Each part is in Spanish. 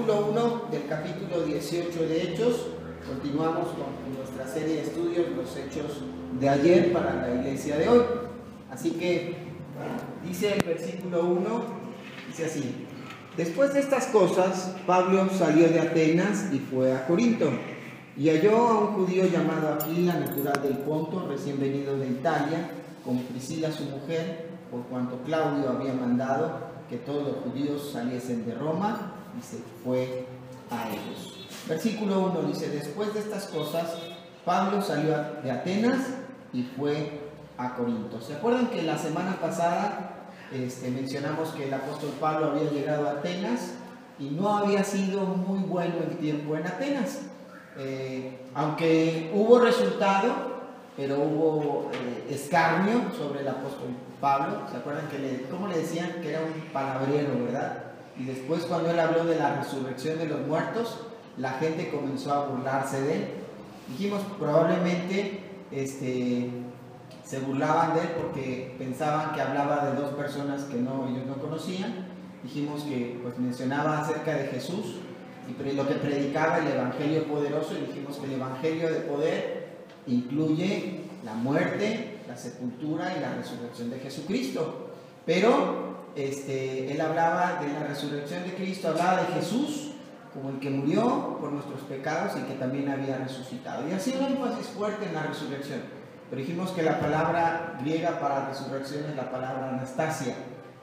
versículo 1 del capítulo 18 de Hechos. Continuamos con nuestra serie de estudios, los hechos de ayer para la iglesia de hoy. Así que dice el versículo 1, dice así: después de estas cosas, Pablo salió de Atenas y fue a Corinto, y halló a un judío llamado Aquila, natural del Ponto, recién venido de Italia, con Priscila su mujer, por cuanto Claudio había mandado que todos los judíos saliesen de Roma, y se fue a ellos. Versículo 1 dice: después de estas cosas, Pablo salió de Atenas y fue a Corinto. ¿Se acuerdan que la semana pasada mencionamos que el apóstol Pablo había llegado a Atenas y no había sido muy bueno el tiempo en Atenas? Aunque hubo resultado, pero hubo escarnio sobre el apóstol Pablo. ¿Se acuerdan cómo le decían? Que era un palabrero, ¿verdad? Y después, cuando él habló de la resurrección de los muertos, la gente comenzó a burlarse de él. Dijimos, probablemente se burlaban de él porque pensaban que hablaba de dos personas que ellos no conocían. Dijimos que pues mencionaba acerca de Jesús y lo que predicaba el evangelio poderoso, y dijimos que el evangelio de poder incluye la muerte, la sepultura y la resurrección de Jesucristo. Pero él hablaba de la resurrección de Cristo, hablaba de Jesús como el que murió por nuestros pecados y que también había resucitado. Y hacía un énfasis fuerte en la resurrección. Pero dijimos que la palabra griega para resurrección es la palabra anastasia,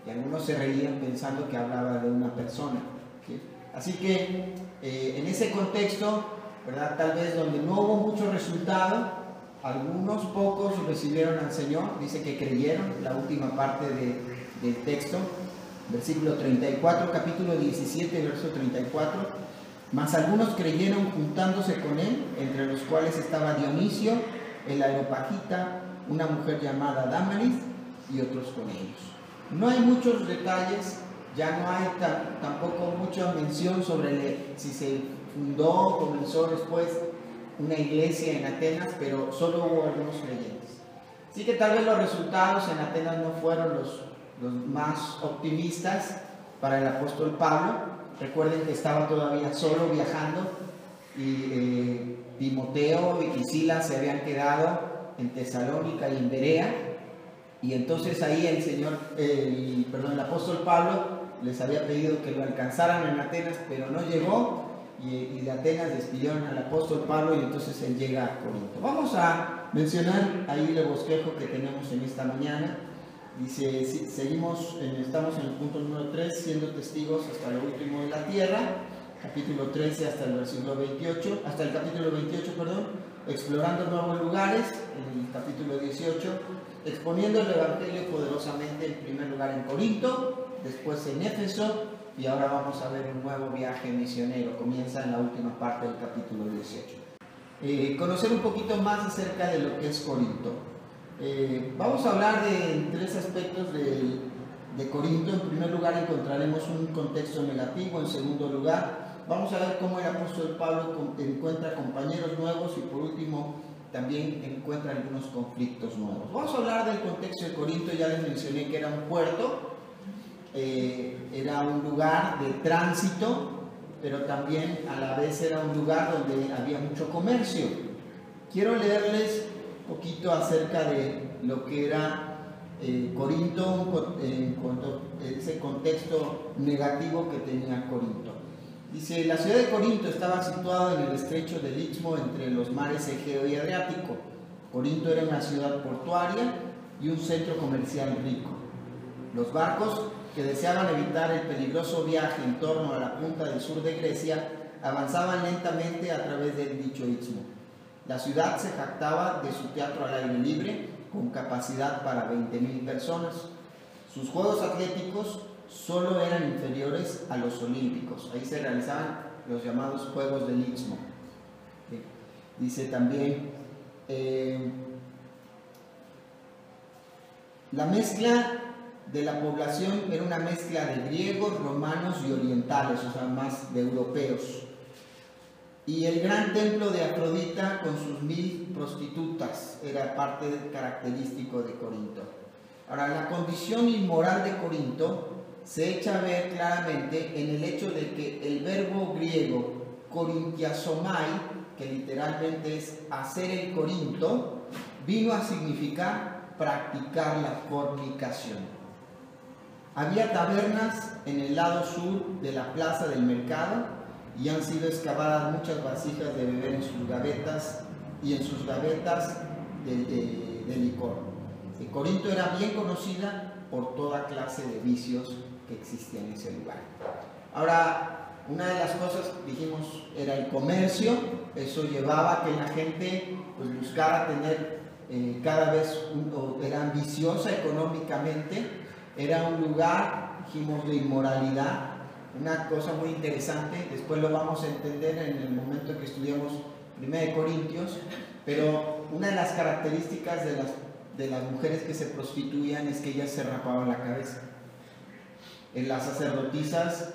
y algunos se reían pensando que hablaba de una persona, ¿sí? Así que en ese contexto, ¿verdad?, tal vez donde no hubo mucho resultado, algunos pocos recibieron al Señor. Dice que creyeron, la última parte del texto, versículo 34, capítulo 17, verso 34. Mas algunos creyeron juntándose con él, entre los cuales estaba Dionisio, el Areopagita, una mujer llamada Dámaris, y otros con ellos. No hay muchos detalles, ya no hay tampoco mucha mención sobre si se fundó o comenzó después una iglesia en Atenas, pero solo hubo algunos creyentes. Así que tal vez los resultados en Atenas no fueron los más optimistas para el apóstol Pablo. Recuerden que estaba todavía solo viajando, y Timoteo y Silas se habían quedado en Tesalónica y en Berea, y entonces ahí el apóstol Pablo les había pedido que lo alcanzaran en Atenas, pero no llegó, y de Atenas despidieron al apóstol Pablo, y entonces él llega a Corinto. Vamos a mencionar ahí el bosquejo que tenemos en esta mañana. Dice, estamos en el punto número 3, siendo testigos hasta lo último de la tierra, capítulo 13 hasta el capítulo 28, explorando nuevos lugares, en el capítulo 18, exponiendo el evangelio poderosamente, en primer lugar en Corinto, después en Éfeso, y ahora vamos a ver un nuevo viaje misionero. Comienza en la última parte del capítulo 18. Conocer un poquito más acerca de lo que es Corinto. Vamos a hablar de tres aspectos de Corinto. En primer lugar, encontraremos un contexto negativo. En segundo lugar, vamos a ver cómo el apóstol Pablo encuentra compañeros nuevos, y por último también encuentra algunos conflictos nuevos. Vamos a hablar del contexto de Corinto. Ya les mencioné que era un puerto, era un lugar de tránsito, pero también a la vez era un lugar donde había mucho comercio. Quiero leerles un poquito acerca de lo que era Corinto, ese contexto negativo que tenía Corinto. Dice: la ciudad de Corinto estaba situada en el estrecho del Istmo, entre los mares Egeo y Adriático. Corinto era una ciudad portuaria y un centro comercial rico. Los barcos que deseaban evitar el peligroso viaje en torno a la punta del sur de Grecia avanzaban lentamente a través del dicho istmo. La ciudad se jactaba de su teatro al aire libre, con capacidad para 20,000 personas. Sus juegos atléticos solo eran inferiores a los olímpicos. Ahí se realizaban los llamados Juegos del Istmo. Dice también, la mezcla de la población era una mezcla de griegos, romanos y orientales, o sea, más de europeos. Y el gran templo de Afrodita con sus 1000 prostitutas era parte característico de Corinto. Ahora, la condición inmoral de Corinto se echa a ver claramente en el hecho de que el verbo griego korintiasomai, que literalmente es hacer el Corinto, vino a significar practicar la fornicación. Había tabernas en el lado sur de la plaza del mercado y han sido excavadas muchas vasijas de beber en sus gavetas y en sus gavetas de licor. El Corinto era bien conocida por toda clase de vicios que existían en ese lugar. Ahora, una de las cosas, dijimos, era el comercio. Eso llevaba a que la gente pues, buscara tener cada vez, era ambiciosa económicamente. Era un lugar, dijimos, de inmoralidad. Una cosa muy interesante, después lo vamos a entender en el momento que estudiamos 1 Corintios, pero una de las características de las mujeres que se prostituían es que ellas se rapaban la cabeza. En las sacerdotisas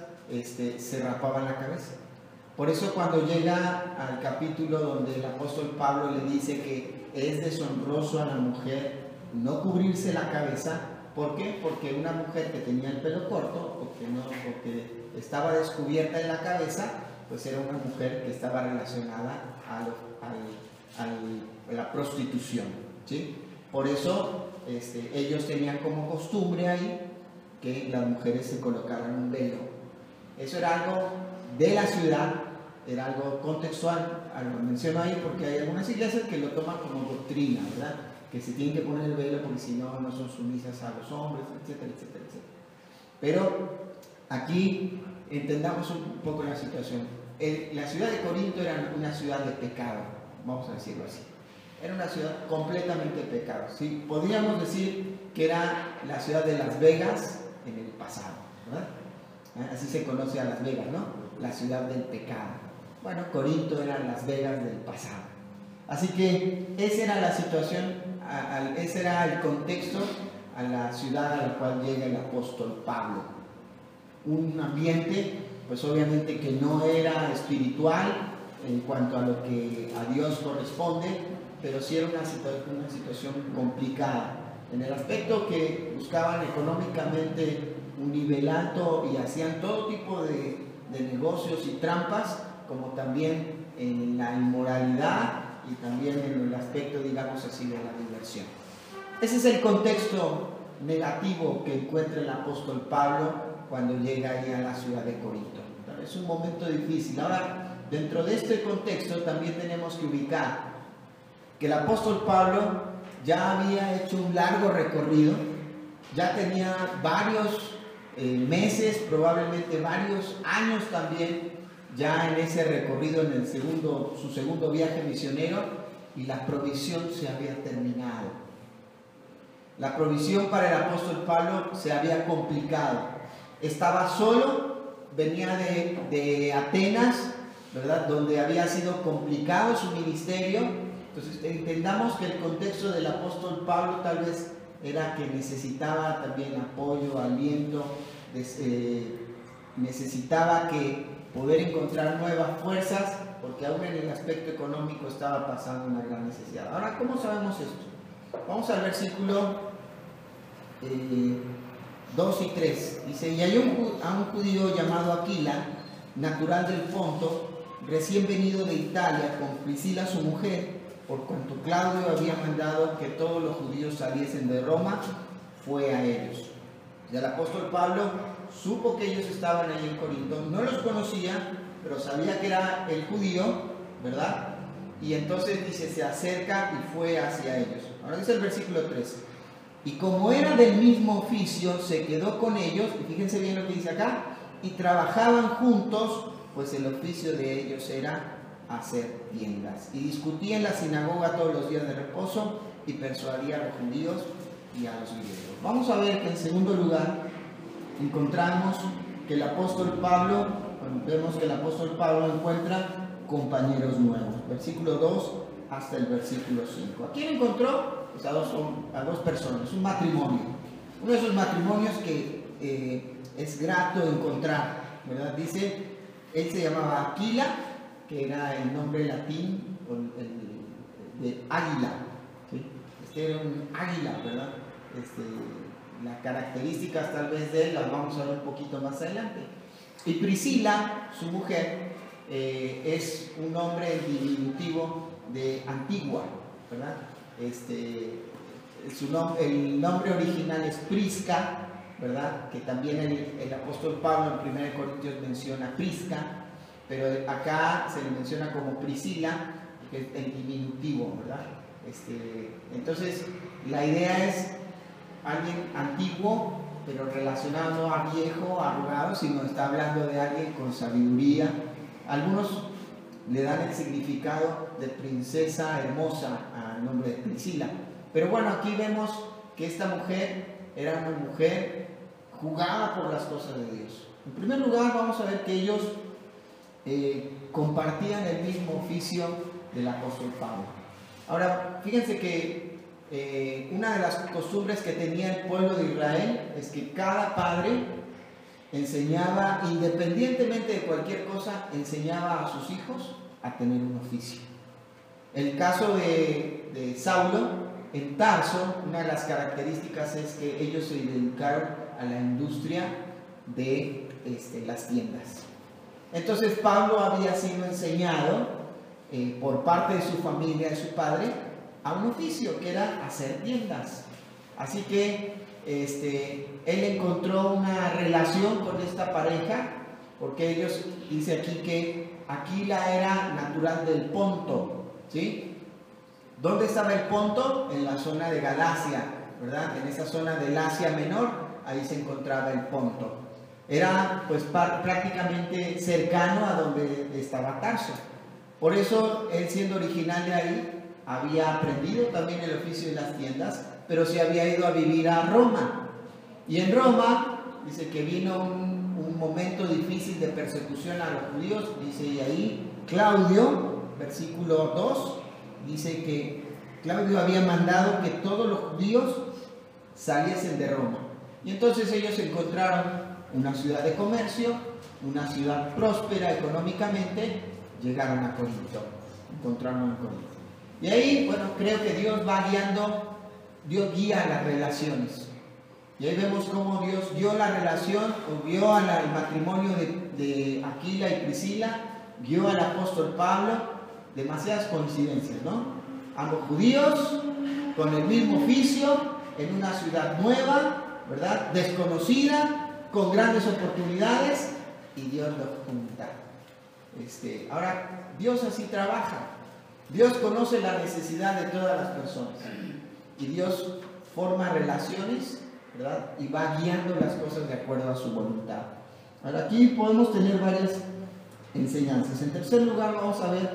se rapaban la cabeza. Por eso cuando llega al capítulo donde el apóstol Pablo le dice que es deshonroso a la mujer no cubrirse la cabeza, ¿por qué? Porque una mujer que tenía el pelo corto o que estaba descubierta en la cabeza, pues era una mujer que estaba relacionada a la prostitución, ¿sí? Por eso ellos tenían como costumbre ahí que las mujeres se colocaran un velo. Eso era algo de la ciudad, era algo contextual, lo menciono ahí porque hay algunas iglesias que lo toman como doctrina, ¿verdad? Que se tienen que poner el velo porque si no, no son sumisas a los hombres, etcétera, etcétera, etcétera. Pero aquí entendamos un poco la situación. La ciudad de Corinto era una ciudad de pecado, vamos a decirlo así. Era una ciudad completamente de pecado, ¿sí? Podríamos decir que era la ciudad de Las Vegas en el pasado, ¿verdad? Así se conoce a Las Vegas, ¿no? La ciudad del pecado. Bueno, Corinto era Las Vegas del pasado. Así que esa era la situación, ese era el contexto a la ciudad a la cual llega el apóstol Pablo. Un ambiente, pues obviamente que no era espiritual en cuanto a lo que a Dios corresponde, pero sí era una situación complicada. En el aspecto que buscaban económicamente un nivel alto y hacían todo tipo de negocios y trampas, como también en la inmoralidad y también en el aspecto, digamos así, de la diversión. Ese es el contexto negativo que encuentra el apóstol Pablo cuando llega ahí a la ciudad de Corinto. Es un momento difícil. Ahora, dentro de este contexto también tenemos que ubicar que el apóstol Pablo ya había hecho un largo recorrido, ya tenía varios meses, probablemente varios años también, ya en ese recorrido, en su segundo viaje misionero, y la provisión se había terminado. La provisión para el apóstol Pablo se había complicado. Estaba solo, venía de Atenas, ¿verdad? Donde había sido complicado su ministerio. Entonces entendamos que el contexto del apóstol Pablo tal vez era que necesitaba también apoyo, aliento, necesitaba poder encontrar nuevas fuerzas, porque aún en el aspecto económico estaba pasando una gran necesidad. Ahora, ¿cómo sabemos esto? Vamos al versículo 2 y 3. Dice, y hay a un judío llamado Aquila, natural del Ponto, recién venido de Italia, con Priscila su mujer, por cuanto Claudio había mandado que todos los judíos saliesen de Roma, fue a ellos. Y el apóstol Pablo supo que ellos estaban ahí en Corinto, no los conocía, pero sabía que era el judío, ¿verdad? Y entonces dice, se acerca y fue hacia ellos. Ahora dice el versículo 3. Y como era del mismo oficio, se quedó con ellos, y fíjense bien lo que dice acá, y trabajaban juntos, pues el oficio de ellos era hacer tiendas. Y discutía en la sinagoga todos los días de reposo y persuadía a los judíos y a los griegos. Vamos a ver que en segundo lugar encontramos que el apóstol Pablo, vemos que el apóstol Pablo encuentra compañeros nuevos. Versículo 2 hasta el versículo 5. ¿A quién encontró? Pues a dos personas, un matrimonio. Uno de esos matrimonios que es grato encontrar, ¿verdad? Dice, él se llamaba Aquila, que era el nombre latín de águila, ¿sí? Este era un águila, ¿verdad? Las características tal vez de él las vamos a ver un poquito más adelante. Y Priscila, su mujer, es un nombre diminutivo de Antigua, ¿verdad? El nombre original es Prisca, ¿verdad? Que también el apóstol Pablo en 1 Corintios menciona Prisca, pero acá se le menciona como Priscila, que es el diminutivo, ¿verdad? Entonces, la idea es alguien antiguo, pero relacionado no a viejo, arrugado, sino está hablando de alguien con sabiduría. Algunos le dan el significado de princesa hermosa al nombre de Priscila. Pero bueno, aquí vemos que esta mujer era una mujer jugada por las cosas de Dios. En primer lugar, vamos a ver que ellos compartían el mismo oficio del apóstol Pablo. Ahora, fíjense que una de las costumbres que tenía el pueblo de Israel es que cada padre enseñaba, independientemente de cualquier cosa, enseñaba a sus hijos a tener un oficio. El caso de Saulo, en Tarso, una de las características es que ellos se dedicaron a la industria de las tiendas. Entonces Pablo había sido enseñado por parte de su familia, de su padre, a un oficio que era hacer tiendas. Así que él encontró una relación con esta pareja, porque ellos, dice aquí que Aquila era natural del Ponto, ¿sí? ¿Dónde estaba el Ponto? En la zona de Galacia, ¿verdad? En esa zona del Asia Menor, ahí se encontraba el Ponto. Era pues prácticamente cercano a donde estaba Tarso. Por eso él, siendo original de ahí, había aprendido también el oficio de las tiendas, pero se había ido a vivir a Roma. Y en Roma dice que vino un momento difícil de persecución a los judíos, dice, y ahí Claudio, versículo 2, dice que Claudio había mandado que todos los judíos saliesen de Roma. Y entonces ellos encontraron una ciudad de comercio, una ciudad próspera económicamente, llegaron a Corinto, encontraron a Corinto. Y ahí, bueno, creo que Dios va guiando, Dios guía las relaciones. Y ahí vemos cómo Dios dio la relación, o guió al matrimonio de Aquila y Priscila, guió al apóstol Pablo, demasiadas coincidencias, ¿no? Ambos judíos, con el mismo oficio, en una ciudad nueva, ¿verdad? Desconocida, con grandes oportunidades, y Dios los junta. Ahora, Dios así trabaja. Dios conoce la necesidad de todas las personas. Y Dios forma relaciones, ¿verdad? Y va guiando las cosas de acuerdo a su voluntad. Ahora, aquí podemos tener varias enseñanzas. En tercer lugar, vamos a ver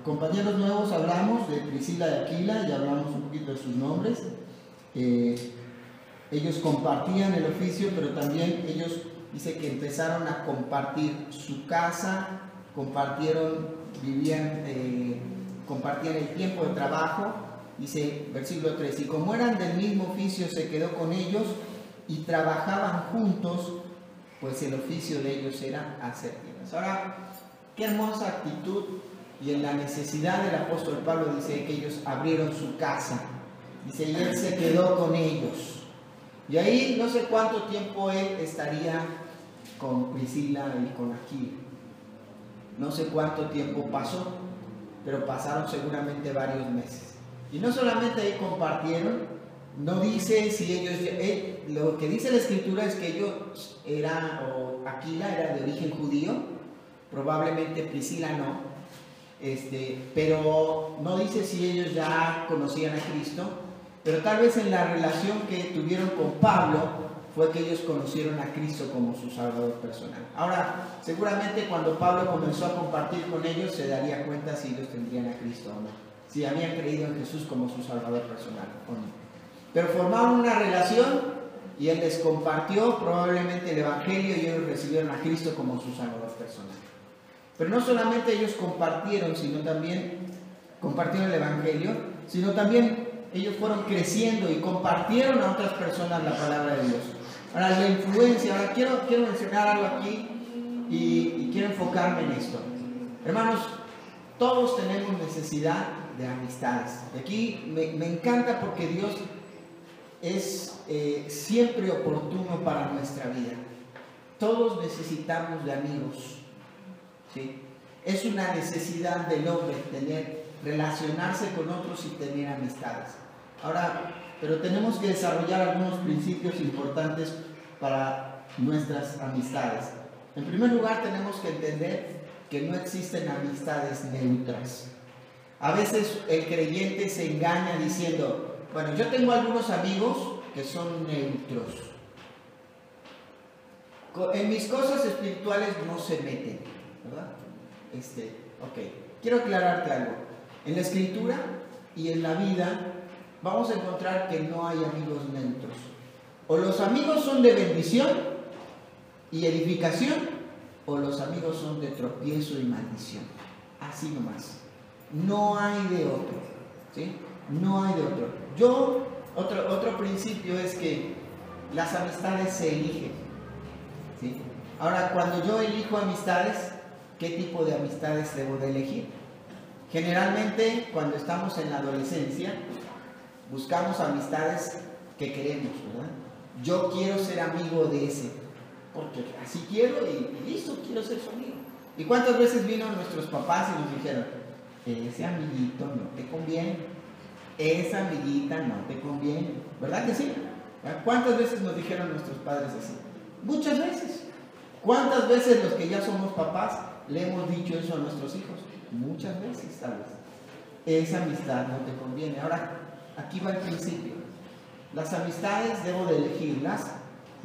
compañeros nuevos. Hablamos de Priscila y Aquila, ya hablamos un poquito de sus nombres. Ellos compartían el oficio, pero también ellos, dice que empezaron a compartir su casa, compartían el tiempo de trabajo. Dice versículo 3, y como eran del mismo oficio, se quedó con ellos y trabajaban juntos, pues el oficio de ellos era hacer tiendas. Ahora, qué hermosa actitud, y en la necesidad del apóstol Pablo dice que ellos abrieron su casa, dice, y él se quedó con ellos. Y ahí no sé cuánto tiempo él estaría con Priscila y con Aquila. No sé cuánto tiempo pasó, pero pasaron seguramente varios meses. Y no solamente ahí compartieron, no dice si ellos, lo que dice la escritura es que ellos Aquila era de origen judío, probablemente Priscila no, pero no dice si ellos ya conocían a Cristo, pero tal vez en la relación que tuvieron con Pablo fue que ellos conocieron a Cristo como su Salvador personal. Ahora, seguramente cuando Pablo comenzó a compartir con ellos, se daría cuenta si ellos tendrían a Cristo o no, si habían creído en Jesús como su Salvador personal o no. Pero formaron una relación y él les compartió probablemente el Evangelio y ellos recibieron a Cristo como su Salvador personal. Pero no solamente ellos compartieron, sino también compartieron el Evangelio, sino también ellos fueron creciendo y compartieron a otras personas la palabra de Dios. Ahora, la influencia, ahora quiero mencionar algo aquí y quiero enfocarme en esto. Hermanos, todos tenemos necesidad de amistades. Aquí me encanta porque Dios es siempre oportuno para nuestra vida. Todos necesitamos de amigos. ¿sí? Es una necesidad del hombre relacionarse con otros y tener amistades. Ahora, pero tenemos que desarrollar algunos principios importantes para nuestras amistades. En primer lugar, tenemos que entender que no existen amistades neutras. A veces el creyente se engaña diciendo, bueno, yo tengo algunos amigos que son neutros. En mis cosas espirituales no se meten, ¿verdad? Ok, quiero aclararte algo. En la Escritura y en la vida vamos a encontrar que no hay amigos neutros. O los amigos son de bendición y edificación, o los amigos son de tropiezo y maldición. Así nomás. No hay de otro, ¿sí? No hay de otro. Otro principio es que las amistades se eligen, ¿sí? Ahora, cuando yo elijo amistades, ¿qué tipo de amistades debo de elegir? Generalmente, cuando estamos en la adolescencia, buscamos amistades que queremos, ¿verdad? Yo quiero ser amigo de ese, porque así quiero y listo, quiero ser su amigo. ¿Y cuántas veces vino nuestros papás y nos dijeron, ese amiguito no te conviene, esa amiguita no te conviene? ¿Verdad que sí? ¿Cuántas veces nos dijeron nuestros padres así? Muchas veces. ¿Cuántas veces los que ya somos papás le hemos dicho eso a nuestros hijos? Muchas veces, tal vez. Esa amistad no te conviene. Ahora, aquí va el principio. Las amistades debo de elegirlas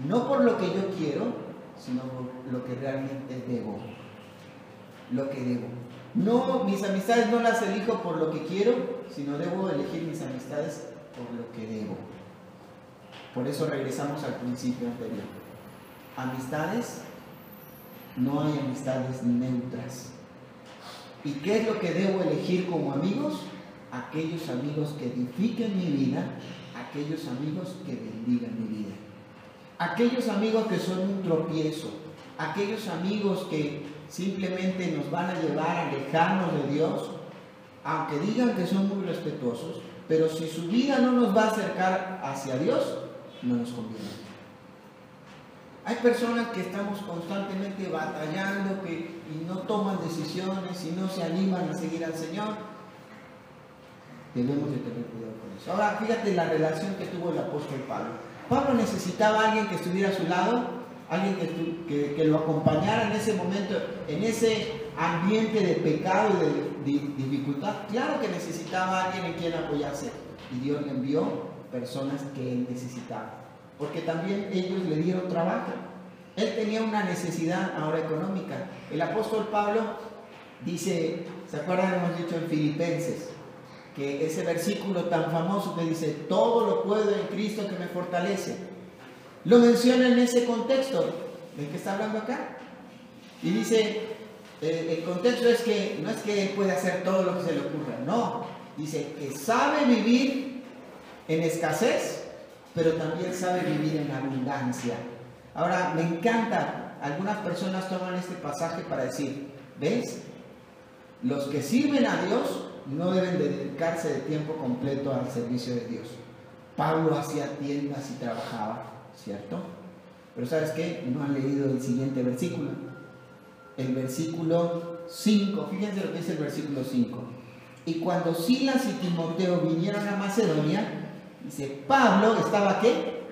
no por lo que yo quiero, sino por lo que realmente debo. Lo que debo. No, mis amistades no las elijo por lo que quiero, sino debo elegir mis amistades por lo que debo. Por eso regresamos al principio anterior. Amistades, no hay amistades neutras. ¿Y qué es lo que debo elegir como amigos? Aquellos amigos que edifiquen mi vida, aquellos amigos que bendigan mi vida. Aquellos amigos que son un tropiezo, aquellos amigos que simplemente nos van a llevar a alejarnos de Dios, aunque digan que son muy respetuosos, pero si su vida no nos va a acercar hacia Dios, no nos conviene. Hay personas que estamos constantemente batallando y no toman decisiones y no se animan a seguir al Señor. Debemos de tener cuidado con eso. Ahora, fíjate la relación que tuvo el apóstol Pablo. Pablo necesitaba a alguien que estuviera a su lado, alguien que lo acompañara en ese momento, en ese ambiente de pecado y de dificultad. Claro que necesitaba a alguien en quien apoyarse. Y Dios le envió personas que él necesitaba. Porque también ellos le dieron trabajo. Él tenía una necesidad ahora económica. El apóstol Pablo dice, ¿se acuerdan? Hemos dicho en Filipenses, que ese versículo tan famoso que dice, todo lo puedo en Cristo que me fortalece. Lo menciona en ese contexto. ¿De qué está hablando acá? Y dice, el contexto es que no es que él puede hacer todo lo que se le ocurra, no. Dice que sabe vivir en escasez, pero también sabe vivir en abundancia. Ahora, me encanta, algunas personas toman este pasaje para decir, ¿ves? Los que sirven a Dios no deben dedicarse de tiempo completo al servicio de Dios. Pablo hacía tiendas y trabajaba, ¿cierto? Pero ¿sabes qué? No han leído el siguiente versículo. El versículo 5, fíjense lo que dice el versículo 5. Y cuando Silas y Timoteo vinieron a Macedonia, dice, Pablo estaba ¿qué?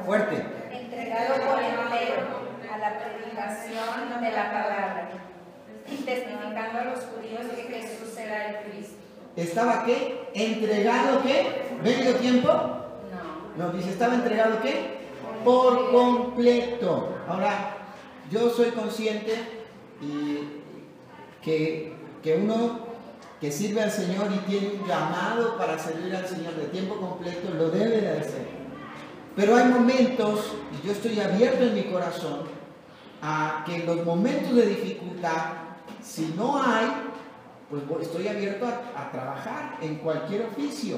Fuerte. Entregado por entero a la predicación de la palabra y testificando a los judíos que Jesús era el Cristo. ¿Estaba qué? ¿Entregado qué? ¿Medio tiempo? No, dice, ¿estaba entregado qué? Por completo. Ahora, yo soy consciente que uno que sirve al Señor y tiene un llamado para servir al Señor de tiempo completo, lo debe de hacer. Pero hay momentos, y yo estoy abierto en mi corazón, a que en los momentos de dificultad, si no hay, pues estoy abierto a trabajar en cualquier oficio.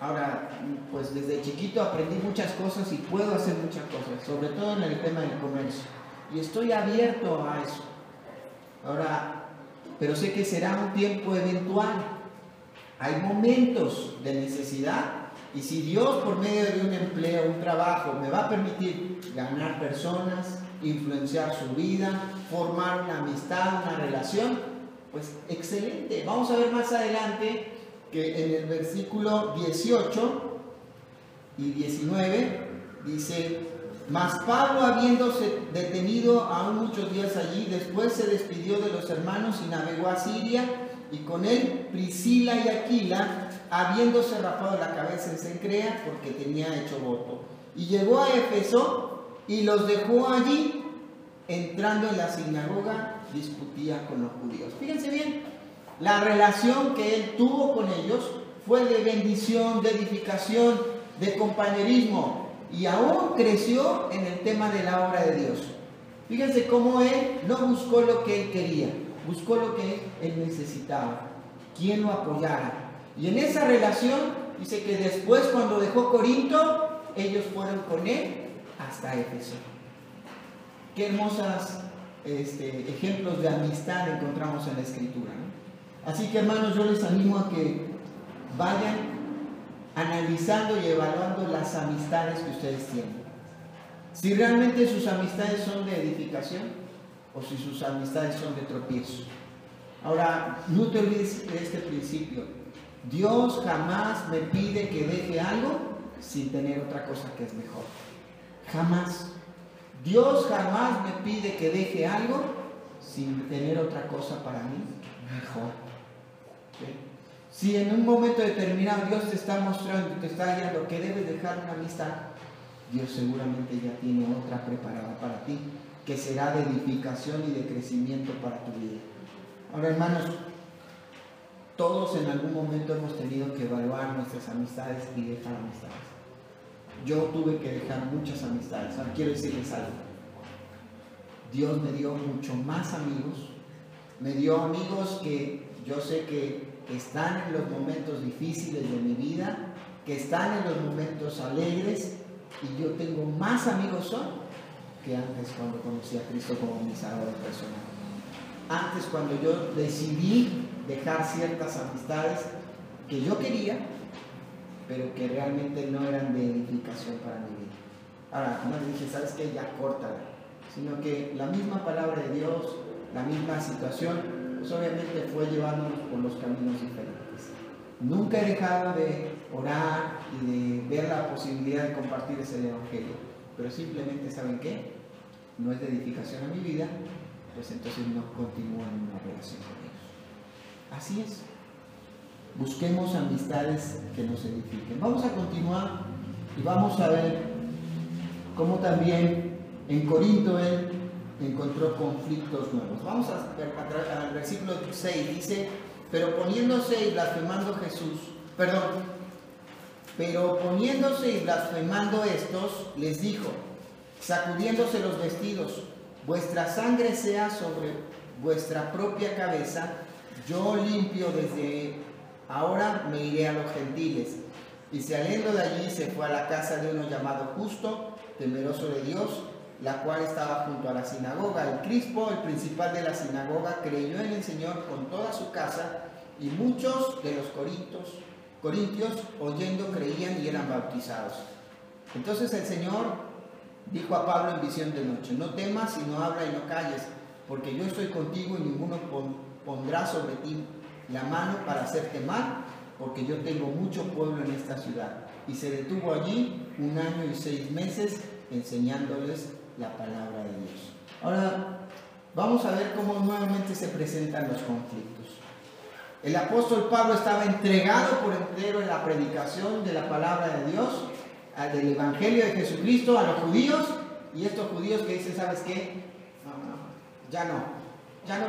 Ahora, pues desde chiquito aprendí muchas cosas y puedo hacer muchas cosas, sobre todo en el tema del comercio. Y estoy abierto a eso. Ahora, pero sé que será un tiempo eventual. Hay momentos de necesidad y si Dios por medio de un empleo, un trabajo, me va a permitir ganar personas influenciar su vida, formar una amistad, una relación, pues excelente. Vamos a ver más adelante que en el versículo 18 y 19 dice: mas Pablo, habiéndose detenido aún muchos días allí, después se despidió de los hermanos y navegó a Siria, y con él Priscila y Aquila, habiéndose rapado la cabeza en Cencrea, porque tenía hecho voto. Y llegó a Éfeso y los dejó allí. Entrando en la sinagoga, discutía con los judíos. Fíjense bien, la relación que él tuvo con ellos fue de bendición, de edificación, de compañerismo, y aún creció en el tema de la obra de Dios. Fíjense cómo él no buscó lo que él quería, buscó lo que él necesitaba, quien lo apoyara. Y en esa relación dice que después, cuando dejó Corinto, ellos fueron con él hasta Éfeso. Qué hermosos ejemplos de amistad encontramos en la Escritura, ¿no? Así que, hermanos, yo les animo a que vayan analizando y evaluando las amistades que ustedes tienen. Si realmente sus amistades son de edificación o si sus amistades son de tropiezo. Ahora, no te olvides de este principio. Dios jamás me pide que deje algo sin tener otra cosa que es mejor. Jamás. Dios jamás me pide que deje algo sin tener otra cosa para mí mejor. ¿Sí? Si en un momento determinado Dios te está mostrando, te está guiando que debes dejar una amistad, Dios seguramente ya tiene otra preparada para ti, que será de edificación y de crecimiento para tu vida. Ahora, hermanos, todos en algún momento hemos tenido que evaluar nuestras amistades y dejar amistades. Yo tuve que dejar muchas amistades. Ahora quiero decirles algo. Dios me dio mucho más amigos. Me dio amigos que yo sé que están en los momentos difíciles de mi vida, que están en los momentos alegres, y yo tengo más amigos hoy que antes, cuando conocí a Cristo como mi Salvador personal. Antes, cuando yo decidí dejar ciertas amistades que yo quería, pero que realmente no eran de edificación para mi vida. Ahora, no le dije, ¿sabes qué? Ya córtala. Sino que la misma palabra de Dios, la misma situación, pues obviamente fue llevándonos por los caminos diferentes. Nunca he dejado de orar y de ver la posibilidad de compartir ese evangelio, pero simplemente, ¿saben qué? No es de edificación a mi vida, pues entonces no continúo en una relación con ellos. Así es. Busquemos amistades que nos edifiquen. Vamos a continuar y vamos a ver cómo también en Corinto él encontró conflictos nuevos. Vamos a ver al versículo 6, dice: pero poniéndose y blasfemando estos, les dijo, sacudiéndose los vestidos: vuestra sangre sea sobre vuestra propia cabeza, yo limpio desde ahora me iré a los gentiles. Y saliendo de allí se fue a la casa de uno llamado Justo, temeroso de Dios, la cual estaba junto a la sinagoga. El Crispo, el principal de la sinagoga, creyó en el Señor con toda su casa, y muchos de los corintios oyendo creían y eran bautizados. Entonces el Señor dijo a Pablo en visión de noche: no temas, sino habla y no calles, porque yo estoy contigo y ninguno pondrá sobre ti la mano para hacerte mal, porque yo tengo mucho pueblo en esta ciudad. Y se detuvo allí 1 año y 6 meses enseñándoles la palabra de Dios. Ahora vamos a ver cómo nuevamente se presentan los conflictos. El apóstol Pablo estaba entregado por entero en la predicación de la palabra de Dios, del evangelio de Jesucristo a los judíos, y estos judíos que dicen: ¿sabes qué? Ya no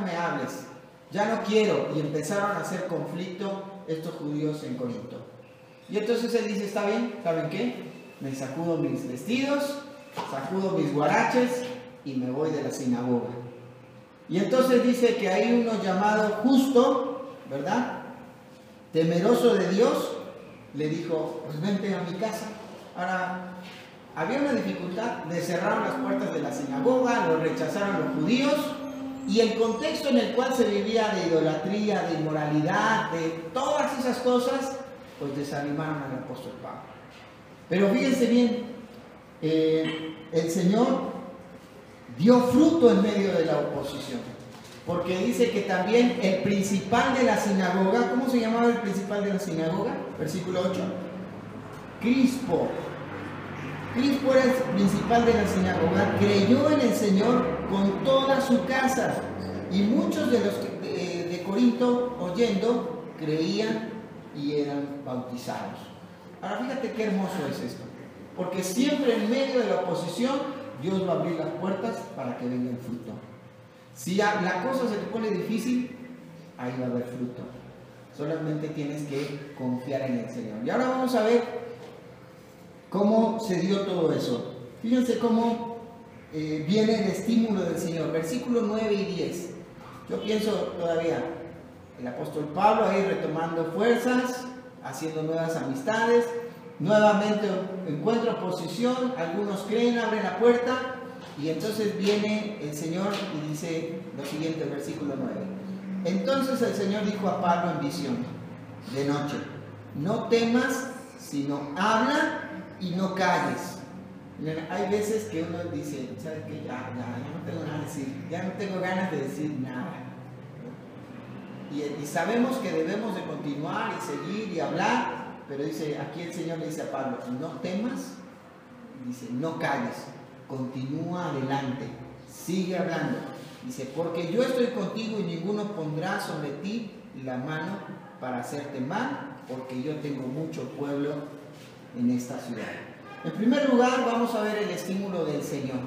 me hables, ya no quiero. Y empezaron a hacer conflicto estos judíos en Corinto. Y entonces él dice: está bien, ¿saben qué? Me sacudo mis vestidos, sacudo mis guaraches y me voy de la sinagoga. Y entonces dice que hay uno llamado Justo, ¿verdad? Temeroso de Dios, le dijo: pues vente a mi casa. Ahora, había una dificultad, le cerraron las puertas de la sinagoga, lo rechazaron los judíos, y el contexto en el cual se vivía de idolatría, de inmoralidad, de todas esas cosas, pues desanimaron al apóstol Pablo. Pero fíjense bien, el Señor dio fruto en medio de la oposición. Porque dice que también el principal de la sinagoga, ¿cómo se llamaba el principal de la sinagoga? Versículo 8. Crispo. Crispo era el principal de la sinagoga, creyó en el Señor con toda su casa. Y muchos de los de Corinto, oyendo, creían y eran bautizados. Ahora fíjate qué hermoso es esto. Porque siempre en medio de la oposición, Dios va a abrir las puertas para que venga el fruto. Si la cosa se te pone difícil, ahí va a haber fruto. Solamente tienes que confiar en el Señor. Y ahora vamos a ver cómo se dio todo eso. Fíjense cómo viene el estímulo del Señor. Versículos 9 y 10. Yo pienso todavía, el apóstol Pablo ahí retomando fuerzas, haciendo nuevas amistades. Nuevamente encuentra oposición, algunos creen, abren la puerta y entonces viene el Señor y dice lo siguiente, versículo 9. Entonces el Señor dijo a Pablo en visión de noche: no temas, sino habla y no calles. Hay veces que uno dice, ¿sabes qué? Ya no tengo nada que decir, ya no tengo ganas de decir nada. Y sabemos que debemos de continuar y seguir y hablar. Pero dice, aquí el Señor le dice a Pablo, no temas, dice, no calles, continúa adelante, sigue hablando. Dice, porque yo estoy contigo y ninguno pondrá sobre ti la mano para hacerte mal, porque yo tengo mucho pueblo en esta ciudad. En primer lugar, vamos a ver el estímulo del Señor.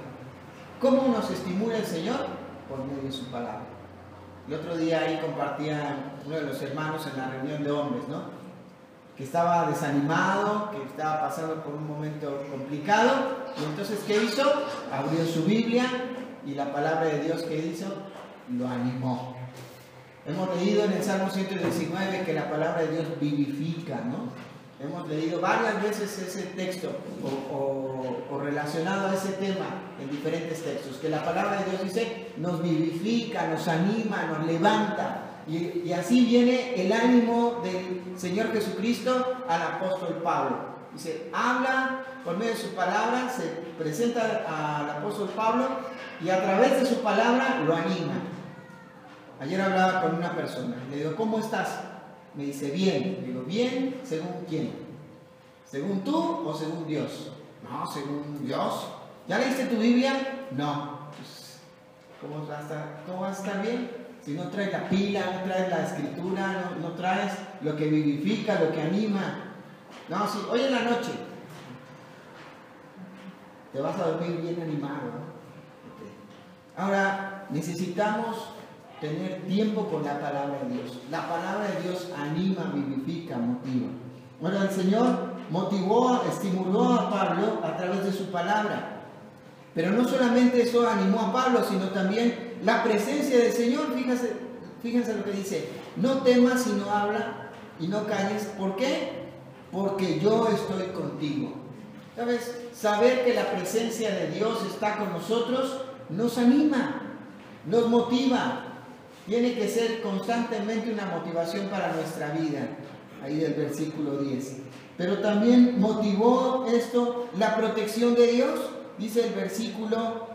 ¿Cómo nos estimula el Señor? Por medio de su palabra. El otro día ahí compartía uno de los hermanos en la reunión de hombres, ¿no? Que estaba desanimado, que estaba pasando por un momento complicado, y entonces ¿qué hizo? Abrió su Biblia y la palabra de Dios, ¿qué hizo? Lo animó. Hemos leído en el Salmo 119 que la palabra de Dios vivifica, ¿no? Hemos leído varias veces ese texto o relacionado a ese tema en diferentes textos, que la palabra de Dios dice, nos vivifica, nos anima, nos levanta. Y así viene el ánimo del Señor Jesucristo al apóstol Pablo. Dice, habla por medio de su palabra, se presenta al apóstol Pablo y a través de su palabra lo anima. Ayer hablaba con una persona, le digo, ¿cómo estás? Me dice, bien. Le digo, ¿bien? ¿Según quién? ¿Según tú o según Dios? No, según Dios. ¿Ya leíste tu Biblia? No. Pues, ¿cómo vas a estar bien? Si no traes la pila, no traes la escritura, no traes lo que vivifica, lo que anima. No, sí, hoy en la noche te vas a dormir bien animado, ¿no? Okay. Ahora, necesitamos tener tiempo con la palabra de Dios. La palabra de Dios anima, vivifica, motiva. Bueno, el Señor motivó, estimuló a Pablo a través de su palabra. Pero no solamente eso animó a Pablo, sino también la presencia del Señor. Fíjense lo que dice, no temas sino habla y no calles. ¿Por qué? Porque yo estoy contigo. ¿Sabes? Saber que la presencia de Dios está con nosotros nos anima, nos motiva. Tiene que ser constantemente una motivación para nuestra vida. Ahí del versículo 10. Pero también motivó esto la protección de Dios. Dice el versículo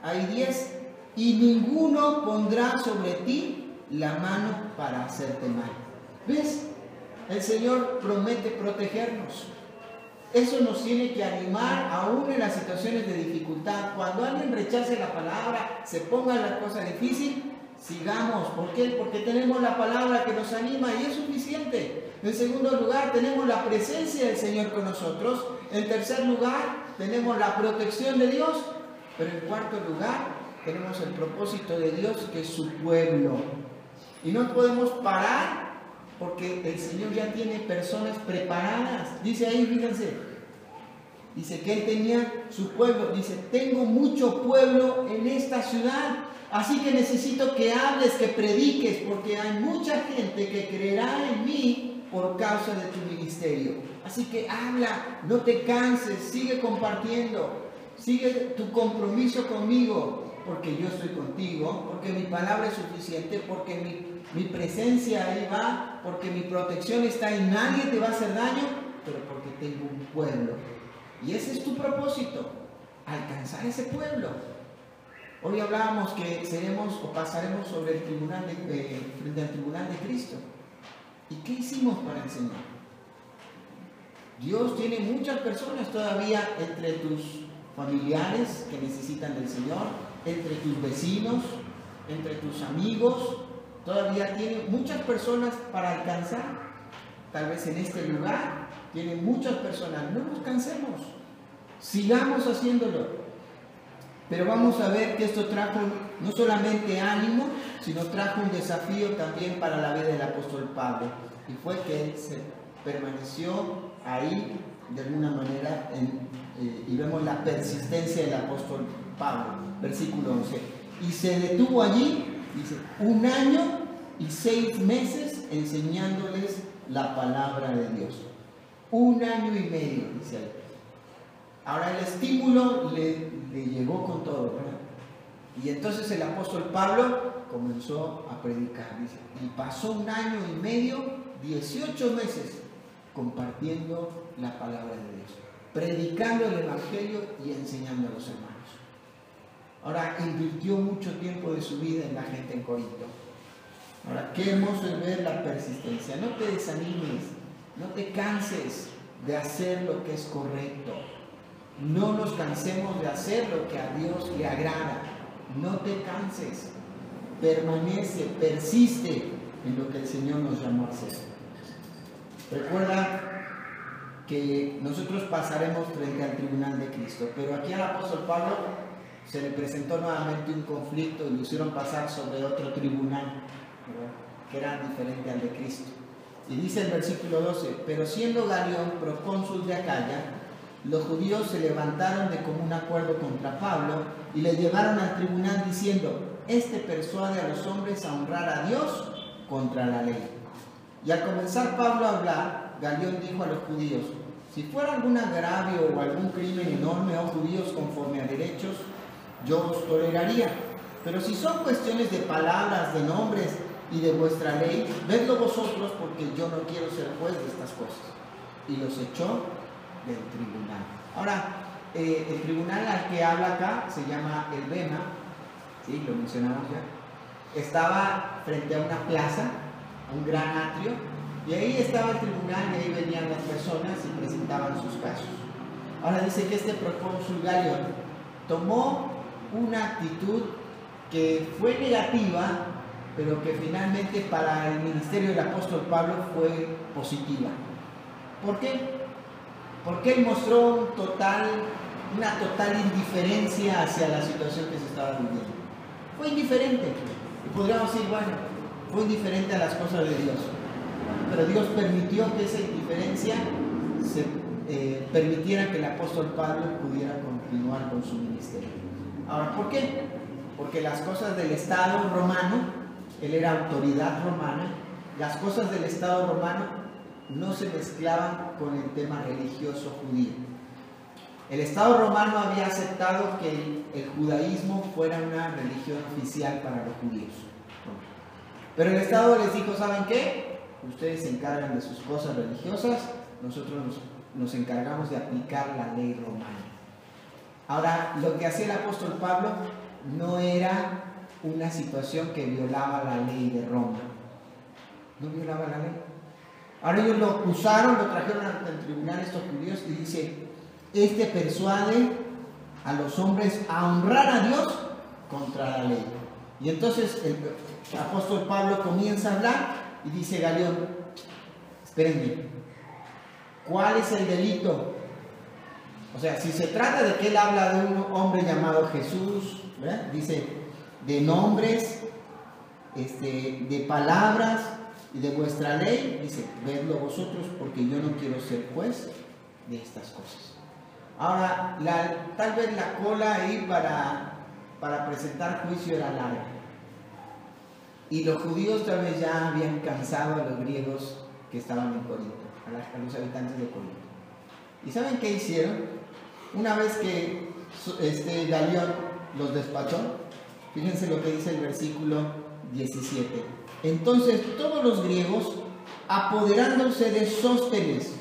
ahí 10. Y ninguno pondrá sobre ti la mano para hacerte mal. ¿Ves? El Señor promete protegernos. Eso nos tiene que animar aún en las situaciones de dificultad. Cuando alguien rechace la palabra, se ponga la cosa difícil, sigamos. ¿Por qué? Porque tenemos la palabra que nos anima y es suficiente. En segundo lugar, tenemos la presencia del Señor con nosotros. En tercer lugar, tenemos la protección de Dios. Pero en cuarto lugar, tenemos el propósito de Dios, que es su pueblo. Y no podemos parar porque el Señor ya tiene personas preparadas. Dice ahí, fíjense, dice que Él tenía su pueblo. Dice, tengo mucho pueblo en esta ciudad. Así que necesito que hables, que prediques, porque hay mucha gente que creerá en mí por causa de tu ministerio. Así que habla, no te canses, sigue compartiendo, sigue tu compromiso conmigo, porque yo estoy contigo, porque mi palabra es suficiente, porque mi presencia ahí va, porque mi protección está ahí, nadie te va a hacer daño, pero porque tengo un pueblo. Y ese es tu propósito, alcanzar ese pueblo. Hoy hablábamos que seremos o pasaremos sobre el tribunal frente al tribunal de Cristo. ¿Y qué hicimos para enseñar? Dios tiene muchas personas todavía entre tus familiares que necesitan del Señor, entre tus vecinos, entre tus amigos. Todavía tiene muchas personas para alcanzar. Tal vez en este lugar tiene muchas personas. No nos cansemos. Sigamos haciéndolo. Pero vamos a ver que esto trajo no solamente ánimo, sino trajo un desafío también para la vida del apóstol Pablo. Y fue que él se permaneció ahí de alguna manera y vemos la persistencia del apóstol Pablo. Versículo 11. Y se detuvo allí, dice, 1 año y 6 meses enseñándoles la palabra de Dios. 1 año y medio, dice ahí. Ahora el estímulo le llegó con todo, ¿verdad? Y entonces el apóstol Pablo comenzó a predicar, dice, y pasó 1 año y medio, 18 meses, compartiendo la palabra de Dios, predicando el evangelio y enseñando a los hermanos. Ahora, invirtió mucho tiempo de su vida en la gente en Corinto. Ahora, qué hermoso es ver la persistencia. No te desanimes, no te canses de hacer lo que es correcto. No nos cansemos de hacer lo que a Dios le agrada. No te canses. Permanece, persiste en lo que el Señor nos llamó a hacer. Recuerda que nosotros pasaremos frente al tribunal de Cristo, pero aquí al apóstol Pablo se le presentó nuevamente un conflicto y lo hicieron pasar sobre otro tribunal, ¿verdad?, que era diferente al de Cristo. Y dice el versículo 12, pero siendo Galión procónsul de Acaya, los judíos se levantaron de común acuerdo contra Pablo y le llevaron al tribunal diciendo, este persuade a los hombres a honrar a Dios contra la ley. Y al comenzar Pablo a hablar, Galión dijo a los judíos, si fuera algún agravio o algún crimen enorme, oh judíos, conforme a derechos, yo os toleraría. Pero si son cuestiones de palabras, de nombres y de vuestra ley, vedlo vosotros, porque yo no quiero ser juez de estas cosas. Y los echó del tribunal. Ahora, el tribunal al que habla acá se llama el Bema, ¿sí? Lo mencionamos ya. Estaba frente a una plaza, un gran atrio, y ahí estaba el tribunal y ahí venían las personas y presentaban sus casos. Ahora dice que este procónsul Galión tomó una actitud que fue negativa, pero que finalmente para el ministerio del apóstol Pablo fue positiva. ¿Por qué? Porque él mostró una total indiferencia hacia la situación que se estaba viviendo. Fue indiferente. Y podríamos decir, bueno, fue indiferente a las cosas de Dios. Pero Dios permitió que esa indiferencia permitiera que el apóstol Pablo pudiera continuar con su ministerio. Ahora, ¿por qué? Porque las cosas del Estado romano, él era autoridad romana, las cosas del Estado romano no se mezclaban con el tema religioso judío. El Estado romano había aceptado que el judaísmo fuera una religión oficial para los judíos. Pero el Estado les dijo, ¿saben qué? Ustedes se encargan de sus cosas religiosas, nosotros nos encargamos de aplicar la ley romana. Ahora, lo que hacía el apóstol Pablo no era una situación que violaba la ley de Roma. No violaba la ley. Ahora ellos lo acusaron, lo trajeron ante el tribunal estos judíos y dice, este persuade a los hombres a honrar a Dios contra la ley. Y entonces el apóstol Pablo comienza a hablar y dice Galión, espérenme, ¿cuál es el delito? O sea, si se trata de que él habla de un hombre llamado Jesús, ¿verdad? Dice, de nombres, de palabras y de vuestra ley, dice, vedlo vosotros porque yo no quiero ser juez de estas cosas. Ahora, tal vez la cola ahí para presentar juicio era larga. Y los judíos tal vez ya habían cansado a los griegos que estaban en Corinto, a los habitantes de Corinto. ¿Y saben qué hicieron? Una vez que Galión los despachó, fíjense lo que dice el versículo 17. Entonces todos los griegos, apoderándose de Sóstenes,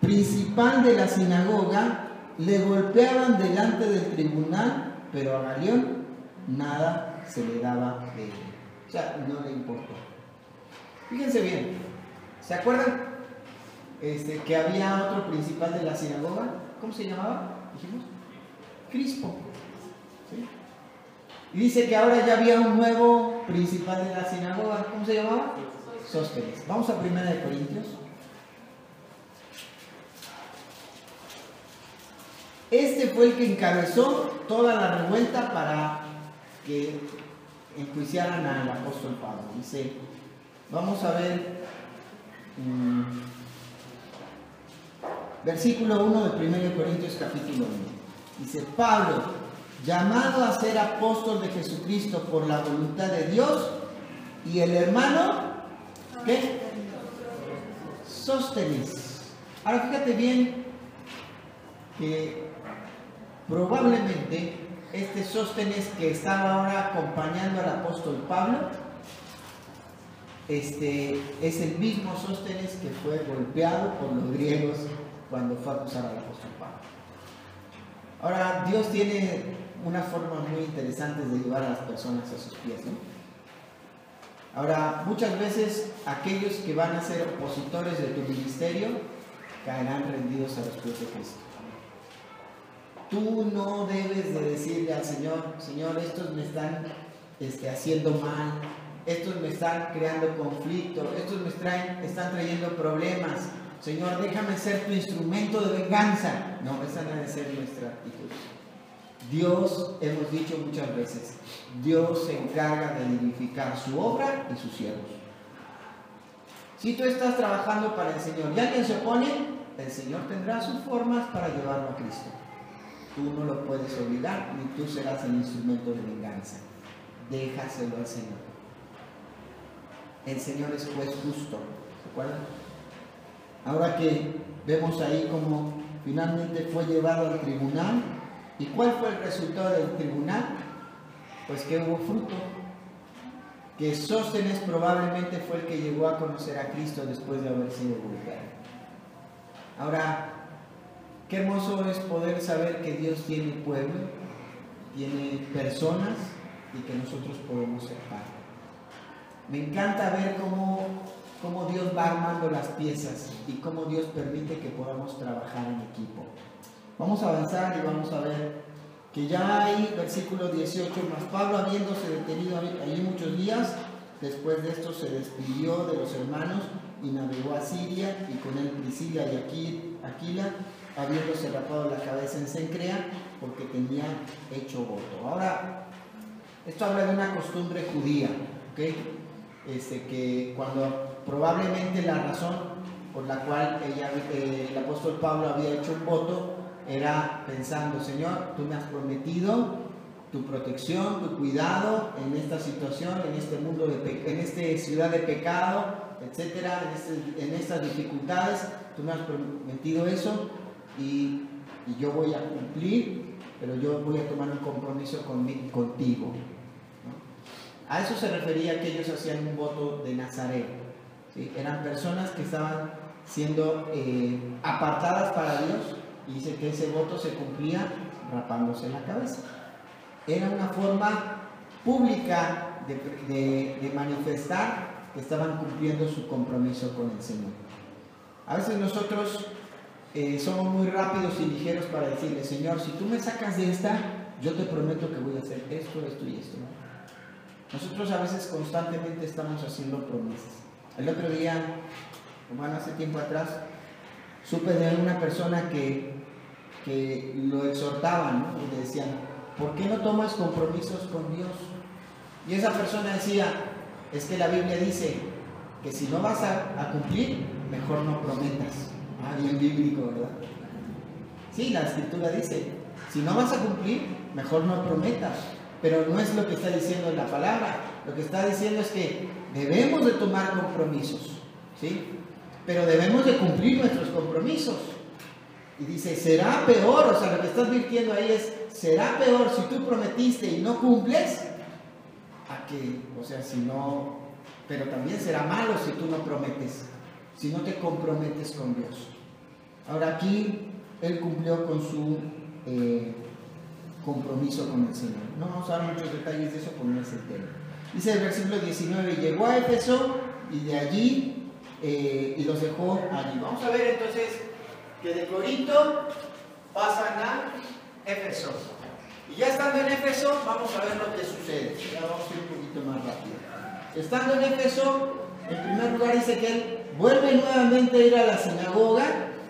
principal de la sinagoga, le golpeaban delante del tribunal pero a Galión nada se le daba de él. O sea, no le importó. Fíjense bien, ¿se acuerdan que había otro principal de la sinagoga? ¿Cómo se llamaba? Dijimos, Crispo. ¿Sí? Y dice que ahora ya había un nuevo principal de la sinagoga. ¿Cómo se llamaba? Sóstenes. Vamos a 1 Corintios. Este fue el que encabezó toda la revuelta para que enjuiciaran al apóstol Pablo. Dice, vamos a ver versículo 1 de 1 Corintios capítulo 1. Dice, Pablo, llamado a ser apóstol de Jesucristo por la voluntad de Dios, y el hermano, ¿qué? Sóstenes. Ahora fíjate bien que probablemente este Sóstenes que estaba ahora acompañando al apóstol Pablo, es el mismo Sóstenes que fue golpeado por los griegos cuando fue a acusar al apóstol Pablo. Ahora, Dios tiene unas formas muy interesantes de llevar a las personas a sus pies, ¿no? Ahora, muchas veces aquellos que van a ser opositores de tu ministerio caerán rendidos a los pies de Cristo. Tú no debes de decirle al Señor, Señor, estos me están haciendo mal, estos me están creando conflicto, estos me están trayendo problemas. Señor, déjame ser tu instrumento de venganza. No, esa no debe ser nuestra actitud. Dios, hemos dicho muchas veces, Dios se encarga de edificar su obra y sus siervos. Si tú estás trabajando para el Señor y alguien se opone, el Señor tendrá sus formas para llevarlo a Cristo. Tú no lo puedes obligar, ni tú serás el instrumento de venganza. Déjaselo al Señor. El Señor es juez justo, ¿se acuerdan? Ahora que vemos ahí cómo finalmente fue llevado al tribunal, ¿y cuál fue el resultado del tribunal? Pues que hubo fruto, que Sóstenes probablemente fue el que llegó a conocer a Cristo después de haber sido golpeado. Ahora, qué hermoso es poder saber que Dios tiene pueblo, tiene personas y que nosotros podemos ser parte. Me encanta ver cómo Dios va armando las piezas y cómo Dios permite que podamos trabajar en equipo. Vamos a avanzar y vamos a ver que ya hay versículo 18, más Pablo, habiéndose detenido allí muchos días, después de esto se despidió de los hermanos y navegó a Siria, y con él Priscila y Aquila, habiéndose rapado la cabeza en Cencrea, porque tenía hecho voto. Ahora, esto habla de una costumbre judía, ¿ok? Que cuando probablemente la razón por la cual el apóstol Pablo había hecho un voto era pensando, Señor, tú me has prometido tu protección, tu cuidado en esta situación, en este mundo, en esta ciudad de pecado, etcétera, en estas dificultades, tú me has prometido eso y yo voy a cumplir, pero yo voy a tomar un compromiso contigo, ¿no? A eso se refería que ellos hacían un voto de Nazareo, ¿sí? Eran personas que estaban siendo apartadas para Dios, y dice que ese voto se cumplía rapándose la cabeza. Era una forma pública de manifestar que estaban cumpliendo su compromiso con el Señor. A veces nosotros somos muy rápidos y ligeros para decirle, Señor, si tú me sacas de esta, yo te prometo que voy a hacer esto, esto y esto, ¿no? Nosotros a veces constantemente estamos haciendo promesas. El otro día, bueno, hace tiempo atrás, supe de una persona que lo exhortaban, ¿no? Y le decían, ¿por qué no tomas compromisos con Dios? Y esa persona decía, es que la Biblia dice que si no vas a cumplir, mejor no prometas. Ah, bien bíblico, ¿verdad? Sí, la Escritura dice, si no vas a cumplir, mejor no prometas. Pero no es lo que está diciendo la palabra. Lo que está diciendo es que debemos de tomar compromisos, ¿sí? Pero debemos de cumplir nuestros compromisos. Y dice, será peor, o sea, lo que estás virtiendo ahí es, será peor si tú prometiste y no cumples, a que, o sea, si no, pero también será malo si tú no prometes, si no te comprometes con Dios. Ahora aquí, él cumplió con compromiso con el Señor. No vamos a dar muchos detalles de eso porque no es el tema. Dice el versículo 19, llegó a Éfeso y de allí y los dejó allí. Vamos a ver entonces que de Corinto pasan a Éfeso. Y ya estando en Éfeso, vamos a ver lo que sucede. Ya vamos a ir un poquito más rápido. Estando en Éfeso, en primer lugar dice que él vuelve nuevamente a ir a la sinagoga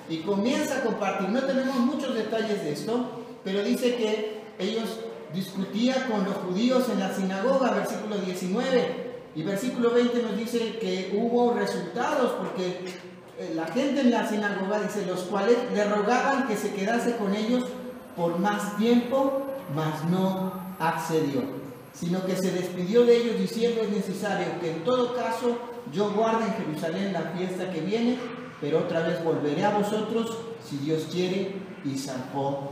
y comienza a compartir. No tenemos muchos detalles de esto, pero dice que ellos discutían con los judíos en la sinagoga, versículo 19. Y versículo 20 nos dice que hubo resultados porque la gente en la sinagoga, dice, los cuales le rogaban que se quedase con ellos por más tiempo, mas no accedió, sino que se despidió de ellos diciendo: es necesario que en todo caso yo guarde en Jerusalén la fiesta que viene, pero otra vez volveré a vosotros si Dios quiere, y zarpó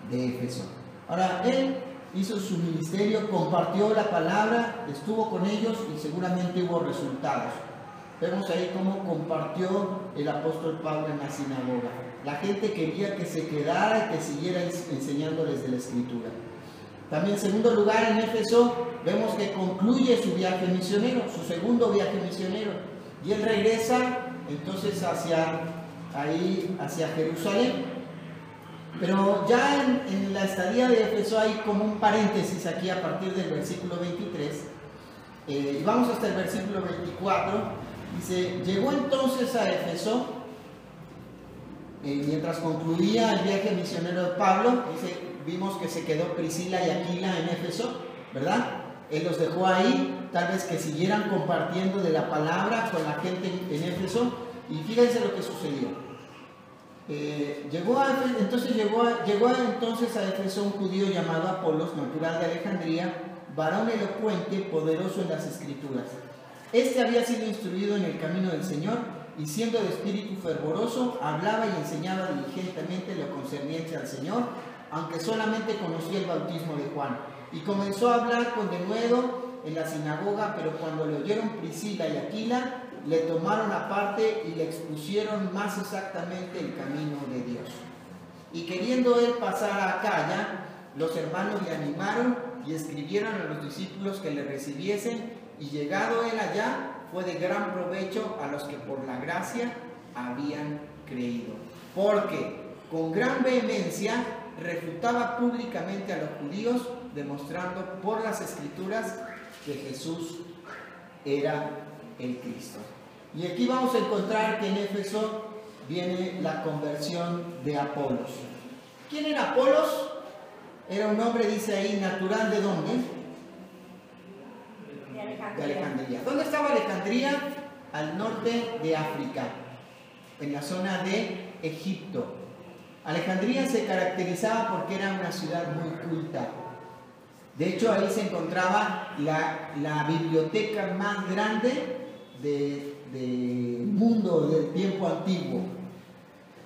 de Éfeso. Ahora, él hizo su ministerio, compartió la palabra, estuvo con ellos y seguramente hubo resultados. Vemos ahí cómo compartió el apóstol Pablo en la sinagoga. La gente quería que se quedara y que siguiera enseñándoles de la Escritura. También, en segundo lugar, en Éfeso vemos que concluye su viaje misionero, su segundo viaje misionero. Y él regresa entonces hacia Jerusalén. Pero ya en la estadía de Éfeso hay como un paréntesis aquí a partir del versículo 23. Y vamos hasta el versículo 24. Dice: llegó entonces a Éfeso, mientras concluía el viaje misionero de Pablo, vimos que se quedó Priscila y Aquila en Éfeso, ¿verdad? Él los dejó ahí, tal vez que siguieran compartiendo de la palabra con la gente en Éfeso. Y fíjense lo que sucedió. Llegó entonces a Éfeso un judío llamado Apolos, natural de Alejandría, varón elocuente, poderoso en las Escrituras. Este había sido instruido en el camino del Señor, y siendo de espíritu fervoroso, hablaba y enseñaba diligentemente lo concerniente al Señor, aunque solamente conocía el bautismo de Juan. Y comenzó a hablar con denuedo en la sinagoga, pero cuando le oyeron Priscila y Aquila, le tomaron aparte y le expusieron más exactamente el camino de Dios. Y queriendo él pasar a Acaya, los hermanos le animaron y escribieron a los discípulos que le recibiesen, y llegado él allá, fue de gran provecho a los que por la gracia habían creído, porque con gran vehemencia refutaba públicamente a los judíos, demostrando por las Escrituras que Jesús era el Cristo. Y aquí vamos a encontrar que en Éfeso viene la conversión de Apolos. ¿Quién era Apolos? Era un hombre, dice ahí, natural ¿de dónde? De Alejandría. ¿Dónde estaba Alejandría? Al norte de África, en la zona de Egipto. Alejandría se caracterizaba porque era una ciudad muy culta. De hecho, ahí se encontraba la biblioteca más grande del mundo del tiempo antiguo.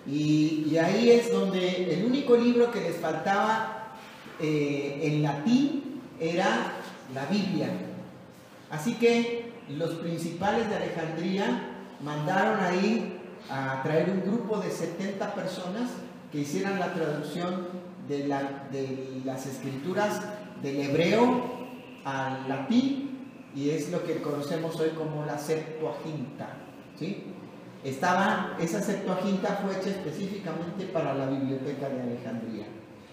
Y ahí es donde el único libro que les faltaba en latín era la Biblia. Así que los principales de Alejandría mandaron ahí a traer un grupo de 70 personas que hicieran la traducción de las escrituras del hebreo al latín, y es lo que conocemos hoy como la Septuaginta, ¿sí? Esa Septuaginta fue hecha específicamente para la biblioteca de Alejandría.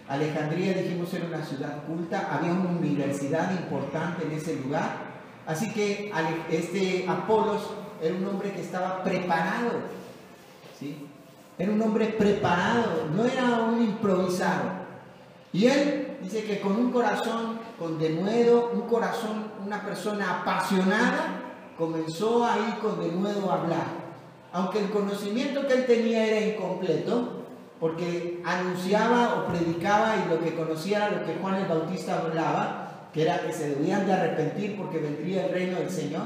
Alejandría, dijimos, era una ciudad culta, había una universidad importante en ese lugar. Así que Apolos era un hombre que estaba preparado, ¿sí? Era un hombre preparado, no era un improvisado. Y él dice que con un corazón, con denuedo, una persona apasionada, comenzó ahí con denuedo a hablar. Aunque el conocimiento que él tenía era incompleto, porque anunciaba o predicaba y lo que conocía era lo que Juan el Bautista hablaba, que era que se debían de arrepentir porque vendría el reino del Señor,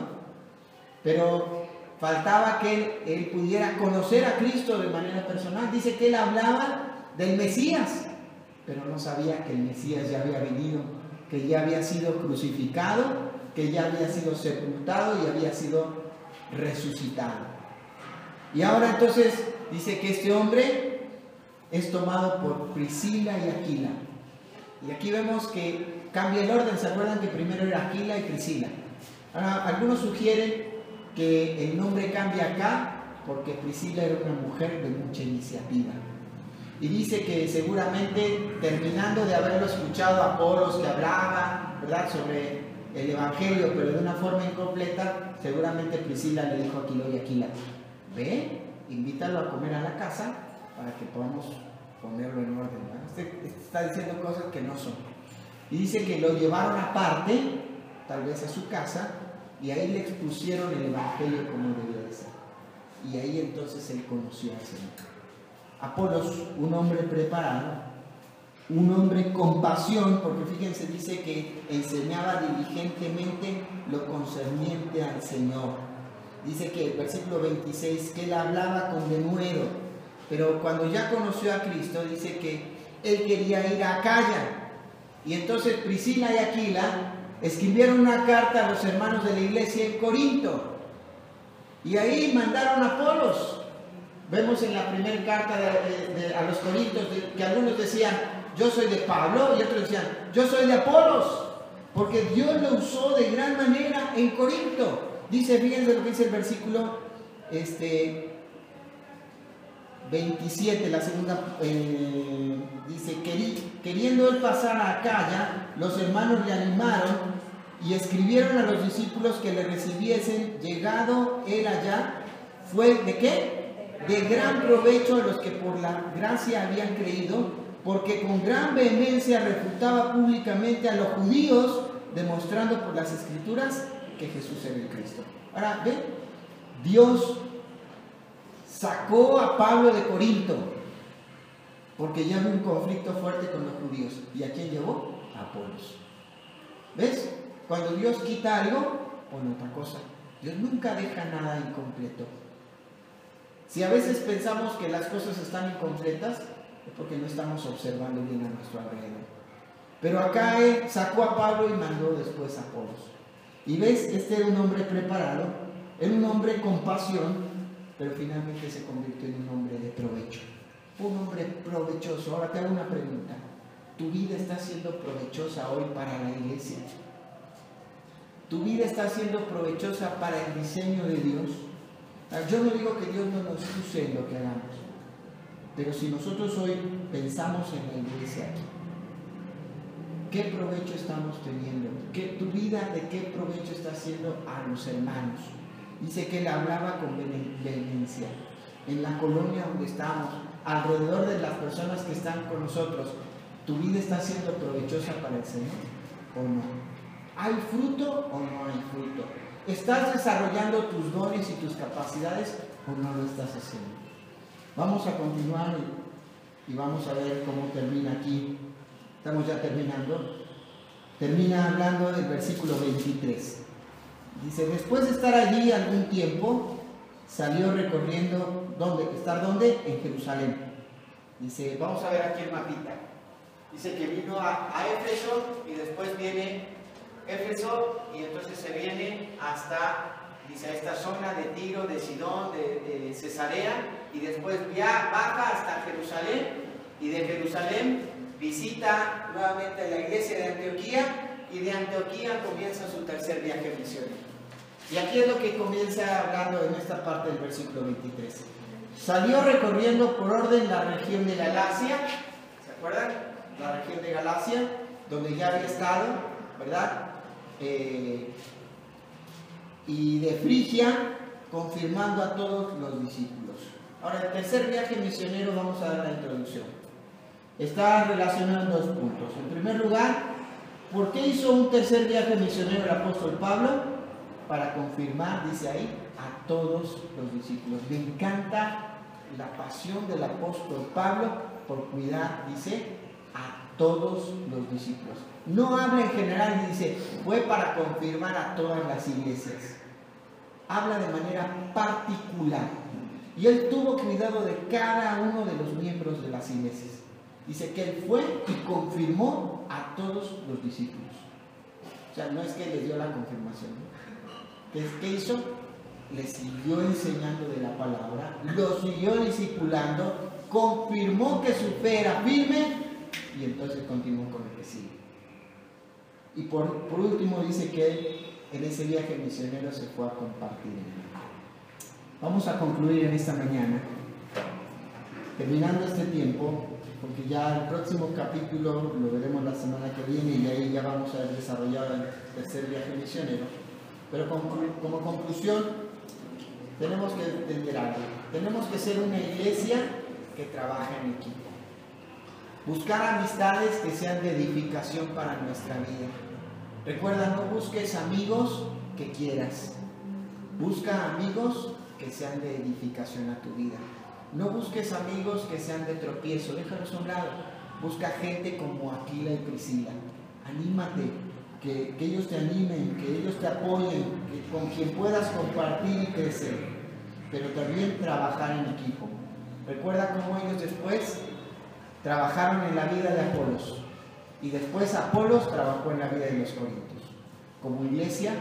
pero faltaba que él pudiera conocer a Cristo de manera personal. Dice que él hablaba del Mesías, pero no sabía que el Mesías ya había venido, que ya había sido crucificado, que ya había sido sepultado y había sido resucitado. Y ahora entonces dice que este hombre es tomado por Priscila y Aquila. Y aquí vemos que cambia el orden. ¿Se acuerdan que primero era Aquila y Priscila? Ahora, algunos sugieren que el nombre cambia acá porque Priscila era una mujer de mucha iniciativa. Y dice que seguramente, terminando de haberlo escuchado a Apolos que hablaba, ¿verdad?, sobre el Evangelio, pero de una forma incompleta, seguramente Priscila le dijo a Aquila: y Aquila, ve, invítalo a comer a la casa para que podamos ponerlo en orden, ¿verdad? Este está diciendo cosas que no son. Y dice que lo llevaron aparte, tal vez a su casa, y ahí le expusieron el Evangelio como debía de ser. Y ahí entonces él conoció al Señor. Apolos, un hombre preparado, un hombre con pasión, porque fíjense, dice que enseñaba diligentemente lo concerniente al Señor. Dice que, versículo 26, que él hablaba con denuedo, pero cuando ya conoció a Cristo, dice que él quería ir a Acaya. Y entonces Priscila y Aquila escribieron una carta a los hermanos de la iglesia en Corinto. Y ahí mandaron a Apolos. Vemos en la primera carta a los Corintios que algunos decían: yo soy de Pablo, y otros decían: yo soy de Apolos, porque Dios lo usó de gran manera en Corinto. Dice, fíjense lo que dice el versículo 27, la segunda, dice: queriendo él pasar a Acaya, los hermanos le animaron y escribieron a los discípulos que le recibiesen. Llegado él allá, fue ¿de qué? De gran provecho a los que por la gracia habían creído, porque con gran vehemencia refutaba públicamente a los judíos, demostrando por las Escrituras que Jesús era el Cristo. Ahora, ¿ven? Dios sacó a Pablo de Corinto porque ya había un conflicto fuerte con los judíos. ¿Y a quién llevó? A Apolos. ¿Ves? Cuando Dios quita algo, pone otra cosa. Dios nunca deja nada incompleto. Si a veces pensamos que las cosas están incompletas, es porque no estamos observando bien a nuestro alrededor. Pero acá él sacó a Pablo y mandó después a Apolos. Y ves, este era un hombre preparado, era un hombre con pasión, pero finalmente se convirtió en un hombre de provecho. Un hombre provechoso. Ahora te hago una pregunta. ¿Tu vida está siendo provechosa hoy para la iglesia? ¿Tu vida está siendo provechosa para el diseño de Dios? Yo no digo que Dios no nos use en lo que hagamos, pero si nosotros hoy pensamos en la iglesia aquí, ¿qué provecho estamos teniendo? ¿Tu vida de qué provecho está haciendo a los hermanos? Dice que él hablaba con vehemencia. En la colonia donde estamos, alrededor de las personas que están con nosotros, ¿tu vida está siendo provechosa para el Señor o no? ¿Hay fruto o no hay fruto? ¿Estás desarrollando tus dones y tus capacidades o no lo estás haciendo? Vamos a continuar y vamos a ver cómo termina aquí. Estamos ya terminando. Termina hablando del versículo 23. Dice: después de estar allí algún tiempo, salió recorriendo, ¿estar dónde? En Jerusalén. Dice, vamos a ver aquí el mapita. Dice que vino a Éfeso y después viene Éfeso y entonces se viene hasta, dice, a esta zona de Tiro, de Sidón, de Cesarea, y después baja hasta Jerusalén, y de Jerusalén visita nuevamente la iglesia de Antioquía, y de Antioquía comienza su tercer viaje misionero. Y aquí es lo que comienza hablando en esta parte del versículo 23. Salió recorriendo por orden la región de Galacia, ¿se acuerdan? La región de Galacia, donde ya había estado, ¿verdad? Y de Frigia, confirmando a todos los discípulos. Ahora, el tercer viaje misionero, vamos a dar la introducción. Está relacionado en dos puntos. En primer lugar, ¿por qué hizo un tercer viaje misionero el apóstol Pablo? Para confirmar, dice ahí, a todos los discípulos. Me encanta la pasión del apóstol Pablo por cuidar, dice, a todos los discípulos. No habla en general y dice, fue para confirmar a todas las iglesias. Habla de manera particular. Y él tuvo cuidado de cada uno de los miembros de las iglesias. Dice que él fue y confirmó a todos los discípulos. O sea, no es que les dio la confirmación. ¿Qué hizo? Les siguió enseñando de la palabra, los siguió discipulando, confirmó que su fe era firme y entonces continúo con el que sigue. Y por último dice que en ese viaje misionero se fue a compartir en él. Vamos a concluir en esta mañana, terminando este tiempo, porque ya el próximo capítulo lo veremos la semana que viene y ahí ya vamos a desarrollar el tercer viaje misionero. Pero como conclusión, tenemos que entender algo. Tenemos que ser una iglesia que trabaja en equipo. Buscar amistades que sean de edificación para nuestra vida. Recuerda, no busques amigos que quieras. Busca amigos que sean de edificación a tu vida. No busques amigos que sean de tropiezo, déjalos a un lado. Busca gente como Aquila y Priscila. Anímate, que ellos te animen, que ellos te apoyen, con quien puedas compartir y crecer, pero también trabajar en equipo. Recuerda cómo ellos después trabajaron en la vida de Apolos y después Apolos trabajó en la vida de los Corintios. Como iglesia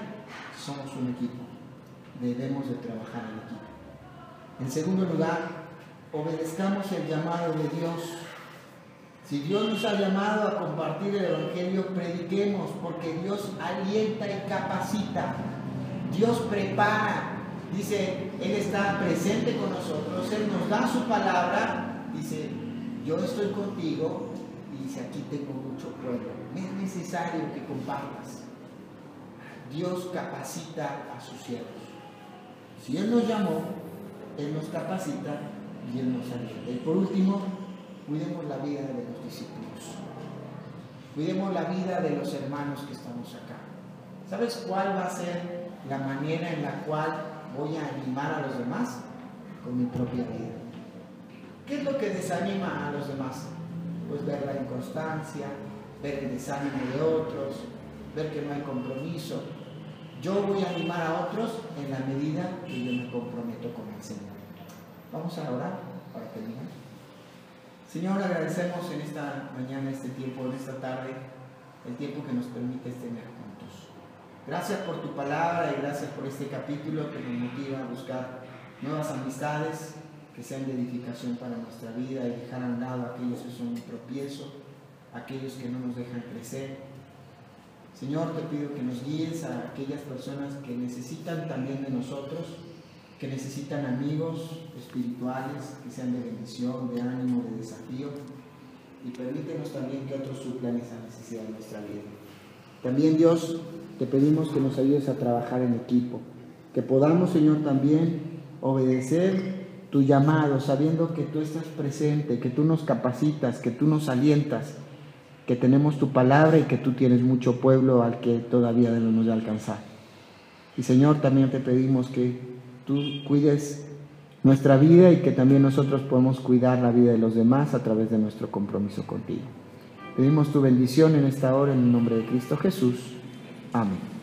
somos un equipo, debemos de trabajar en equipo. En segundo lugar, obedezcamos el llamado de Dios. Si Dios nos ha llamado a compartir el Evangelio, prediquemos, porque Dios alienta y capacita. Dios prepara. Dice, Él está presente con nosotros, Él nos da su palabra. Dice, yo estoy contigo, y dice, aquí tengo mucho pueblo. Es necesario que compartas. Dios capacita a sus siervos. Si Él nos llamó, Él nos capacita y Él nos alienta. Y por último, cuidemos la vida de los discípulos. Cuidemos la vida de los hermanos que estamos acá. ¿Sabes cuál va a ser la manera en la cual voy a animar a los demás? Con mi propia vida. ¿Qué es lo que desanima a los demás? Pues ver la inconstancia, ver el desánimo de otros, ver que no hay compromiso. Yo voy a animar a otros en la medida que yo me comprometo con el Señor. Vamos a orar para terminar. Señor, agradecemos en esta mañana, este tiempo, en esta tarde, el tiempo que nos permites tener juntos. Gracias por tu palabra y gracias por este capítulo que nos motiva a buscar nuevas amistades que sean de edificación para nuestra vida y dejar a un lado aquellos que son un tropiezo, aquellos que no nos dejan crecer. Señor, te pido que nos guíes a aquellas personas que necesitan también de nosotros, que necesitan amigos espirituales, que sean de bendición, de ánimo, de desafío, y permítenos también que otros suplan esa necesidad de nuestra vida. También, Dios, te pedimos que nos ayudes a trabajar en equipo, que podamos, Señor, también obedecer tu llamado, sabiendo que tú estás presente, que tú nos capacitas, que tú nos alientas, que tenemos tu palabra y que tú tienes mucho pueblo al que todavía debemos de alcanzar. Y, Señor, también te pedimos que tú cuides nuestra vida y que también nosotros podamos cuidar la vida de los demás a través de nuestro compromiso contigo. Pedimos tu bendición en esta hora en el nombre de Cristo Jesús. Amén.